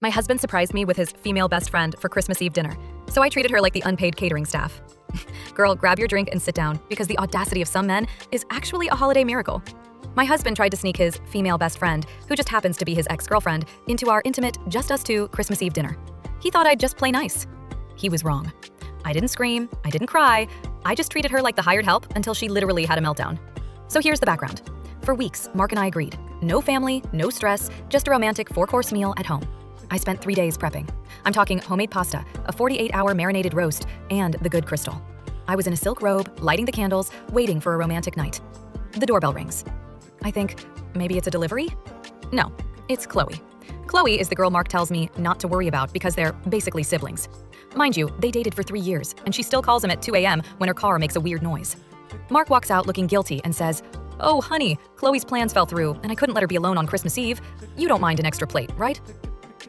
My husband surprised me with his female best friend for Christmas Eve dinner, so I treated her like the unpaid catering staff. Girl, grab your drink and sit down, because the audacity of some men is actually a holiday miracle. My husband tried to sneak his female best friend, who just happens to be his ex-girlfriend, into our intimate, just us two Christmas Eve dinner. He thought I'd just play nice. He was wrong. I didn't scream, I didn't cry, I just treated her like the hired help until she literally had a meltdown. So here's the background. For weeks, Mark and I agreed. No family, no stress, just a romantic 4-course meal at home. I spent 3 days prepping. I'm talking homemade pasta, a 48-hour marinated roast, and the good crystal. I was in a silk robe, lighting the candles, waiting for a romantic night. The doorbell rings. I think, maybe it's a delivery? No, it's Chloe. Chloe is the girl Mark tells me not to worry about because they're basically siblings. Mind you, they dated for 3 years, and she still calls him at 2 a.m. when her car makes a weird noise. Mark walks out looking guilty and says, "Oh, honey, Chloe's plans fell through, and I couldn't let her be alone on Christmas Eve. You don't mind an extra plate, right?"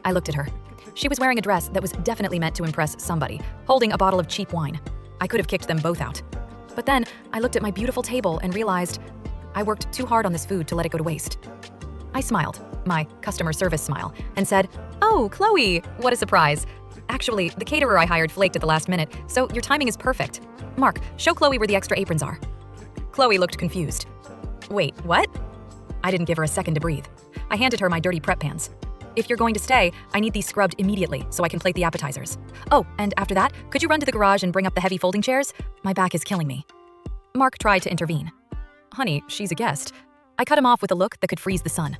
I looked at her. She was wearing a dress that was definitely meant to impress somebody, holding a bottle of cheap wine. I could have kicked them both out. But then I looked at my beautiful table and realized I worked too hard on this food to let it go to waste. I smiled, my customer service smile, and said, "Oh, Chloe, what a surprise. Actually, the caterer I hired flaked at the last minute, so your timing is perfect. Mark, show Chloe where the extra aprons are." Chloe looked confused. "Wait, what?" I didn't give her a second to breathe. I handed her my dirty prep pans. "If you're going to stay, I need these scrubbed immediately so I can plate the appetizers. Oh, and after that, could you run to the garage and bring up the heavy folding chairs? My back is killing me." Mark tried to intervene. "Honey, she's a guest." I cut him off with a look that could freeze the sun.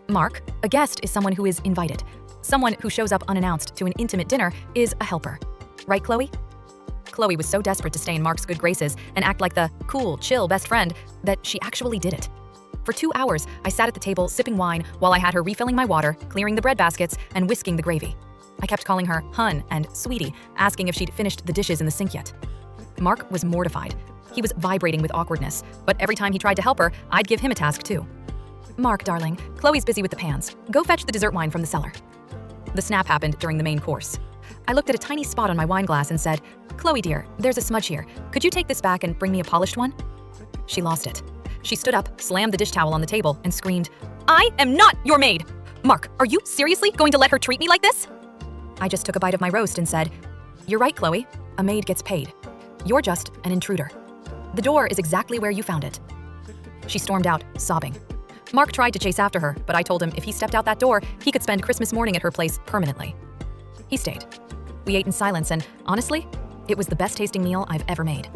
Mark, a guest is someone who is invited. Someone who shows up unannounced to an intimate dinner is a helper. Right, Chloe? Chloe was so desperate to stay in Mark's good graces and act like the cool, chill best friend that she actually did it. For 2 hours, I sat at the table sipping wine while I had her refilling my water, clearing the bread baskets, and whisking the gravy. I kept calling her hun and sweetie, asking if she'd finished the dishes in the sink yet. Mark was mortified. He was vibrating with awkwardness, but every time he tried to help her, I'd give him a task too. "Mark, darling, Chloe's busy with the pans. Go fetch the dessert wine from the cellar." The snap happened during the main course. I looked at a tiny spot on my wine glass and said, "Chloe dear, there's a smudge here. Could you take this back and bring me a polished one?" She lost it. She stood up, slammed the dish towel on the table, and screamed, "I am not your maid! Mark, are you seriously going to let her treat me like this?" I just took a bite of my roast and said, "You're right, Chloe. A maid gets paid. You're just an intruder. The door is exactly where you found it." She stormed out, sobbing. Mark tried to chase after her, but I told him if he stepped out that door, he could spend Christmas morning at her place permanently. He stayed. We ate in silence, and honestly, it was the best tasting meal I've ever made.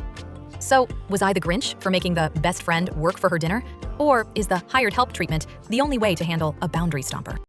So, was I the Grinch for making the best friend work for her dinner? Or is the hired help treatment the only way to handle a boundary stomper?